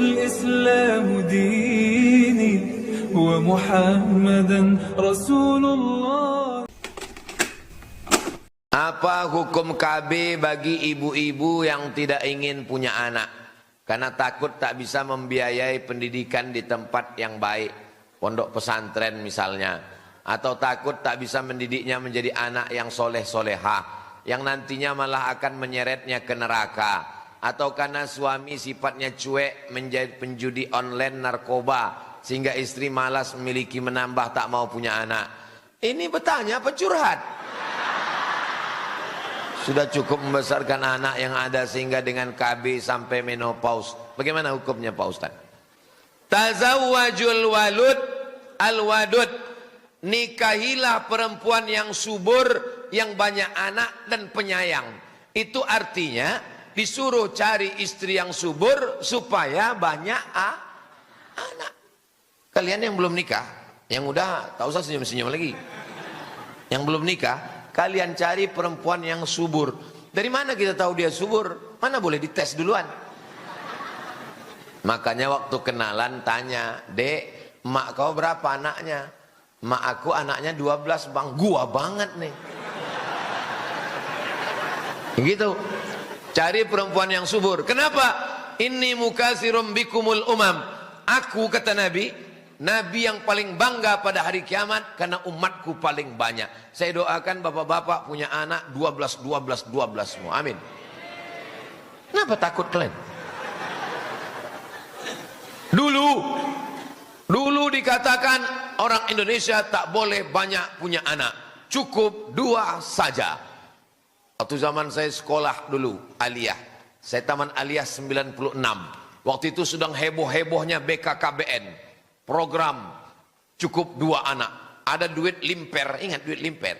الإسلام ديني ومحمدا رسول الله. Apa hukum KB bagi ibu-ibu yang tidak ingin punya anak karena takut tak bisa membiayai pendidikan di tempat yang baik, pondok pesantren misalnya, atau takut tak bisa mendidiknya menjadi anak yang soleh-solehah, yang nantinya malah akan menyeretnya ke neraka, atau karena suami sifatnya cuek, menjadi penjudi online, narkoba, sehingga istri malas memiliki, menambah, tak mau punya anak. Ini bertanya apa curhat? Sudah cukup membesarkan anak yang ada sehingga dengan KB sampai menopause. Bagaimana hukumnya Pak Ustaz? Tazawwajul walud al-wadud. Nikahilah perempuan yang subur, yang banyak anak dan penyayang. Itu artinya disuruh cari istri yang subur supaya banyak anak. Kalian yang belum nikah, yang udah tak usah senyum-senyum lagi. Yang belum nikah, kalian cari perempuan yang subur. Dari mana kita tahu dia subur? Mana boleh dites duluan. Makanya waktu kenalan tanya, "Dek, mak kau berapa anaknya?" "Mak aku anaknya 12 bang." "Gua banget nih." Gitu. Cari perempuan yang subur. Kenapa? "Inni mukatsirum bikumul umam." Aku, kata Nabi yang paling bangga pada hari kiamat karena umatku paling banyak. Saya doakan bapak-bapak punya anak 12 semua. Amin. Kenapa takut kalian? Dulu dikatakan orang Indonesia tak boleh banyak punya anak, cukup 2 saja. Waktu zaman saya sekolah dulu aliyah, saya taman aliyah 96. Waktu itu sedang heboh-hebohnya BKKBN. Program cukup 2 anak. Ada duit limper, ingat duit limper,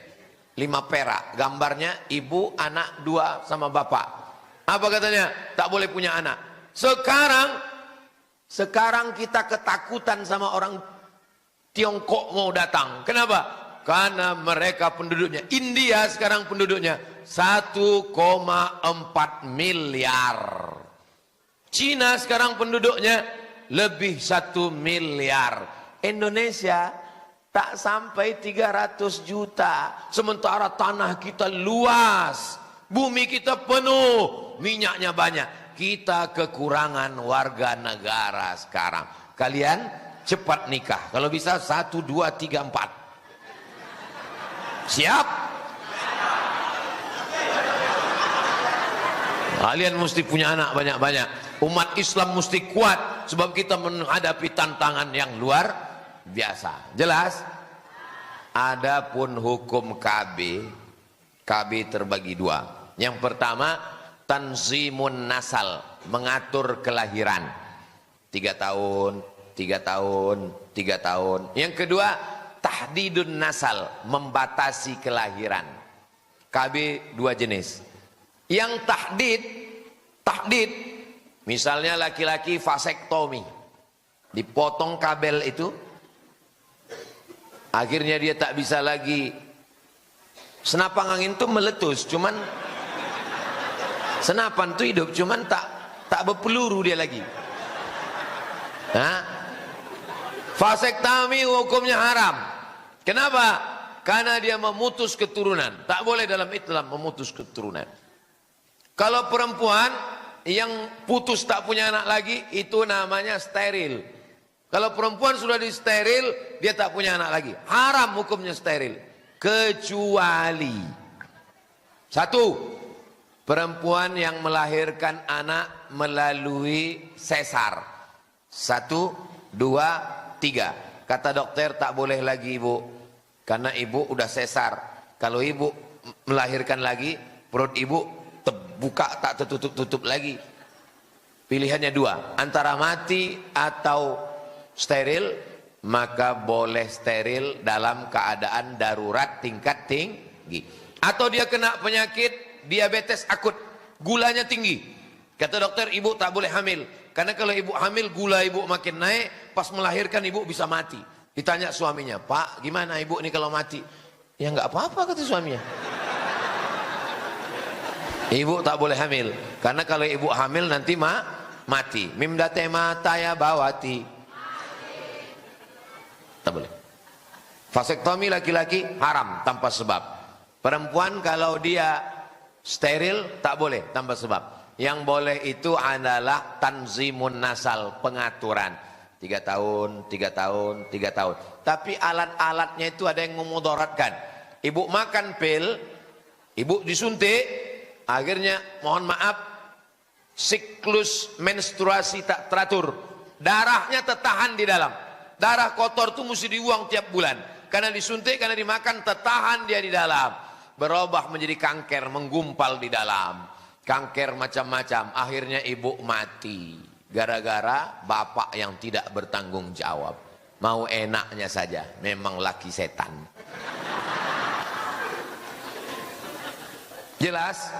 5 perak. Gambarnya ibu, anak 2 sama bapak. Apa katanya? Tak boleh punya anak. Sekarang kita ketakutan sama orang Tiongkok mau datang. Kenapa? Karena mereka penduduknya, India sekarang penduduknya 1,4 miliar. Cina sekarang penduduknya lebih 1 miliar. Indonesia tak sampai 300 juta. Sementara tanah kita luas, bumi kita penuh, minyaknya banyak. Kita kekurangan warga negara sekarang. Kalian cepat nikah. Kalau bisa 1, 2, 3, 4. Siap? Kalian mesti punya anak banyak-banyak. Umat Islam mesti kuat sebab kita menghadapi tantangan yang luar biasa. Jelas? Adapun hukum KB terbagi 2. Yang pertama, tanzimun nasal, mengatur kelahiran. 3 tahun, 3 tahun, 3 tahun. Yang kedua, tahdidun nasal, membatasi kelahiran. KB 2 jenis. Yang tahdid, misalnya laki-laki vasektomi, dipotong kabel itu, akhirnya dia tak bisa lagi, senapang angin itu meletus, cuman senapan itu hidup, cuman tak berpeluru dia lagi. Vasektomi hukumnya haram. Kenapa? Karena dia memutus keturunan. Tak boleh dalam Islam memutus keturunan. Kalau perempuan yang putus tak punya anak lagi, itu namanya steril. Kalau perempuan sudah di steril, dia tak punya anak lagi. Haram hukumnya steril. Kecuali 1, perempuan yang melahirkan anak melalui sesar. 1, 2, 3. Kata dokter tak boleh lagi ibu, karena ibu udah sesar. Kalau ibu melahirkan lagi, perut ibu terbuka tak tertutup-tutup lagi. Pilihannya 2, antara mati atau steril. Maka boleh steril dalam keadaan darurat tingkat tinggi. Atau dia kena penyakit diabetes akut, gulanya tinggi. Kata dokter ibu tak boleh hamil, karena kalau ibu hamil gula ibu makin naik, pas melahirkan ibu bisa mati. Ditanya suaminya, "Pak, gimana ibu ini kalau mati?" "Ya nggak apa-apa," kata suaminya. Ibu tak boleh hamil, karena kalau ibu hamil nanti mati. Mim date mata ya bawati. Tak boleh. Vasektomi laki-laki haram tanpa sebab. Perempuan kalau dia steril tak boleh tanpa sebab. Yang boleh itu adalah tanzimun nasal, pengaturan. 3 tahun, 3 tahun, 3 tahun. Tapi alat-alatnya itu ada yang memudaratkan. Ibu makan pil, ibu disuntik, akhirnya mohon maaf, siklus menstruasi tak teratur. Darahnya tertahan di dalam. Darah kotor itu mesti dibuang tiap bulan. Karena disuntik, karena dimakan, tertahan dia di dalam. Berubah menjadi kanker, menggumpal di dalam. Kanker macam-macam. Akhirnya ibu mati. Gara-gara bapak yang tidak bertanggung jawab. Mau enaknya saja. Memang laki setan. Jelas?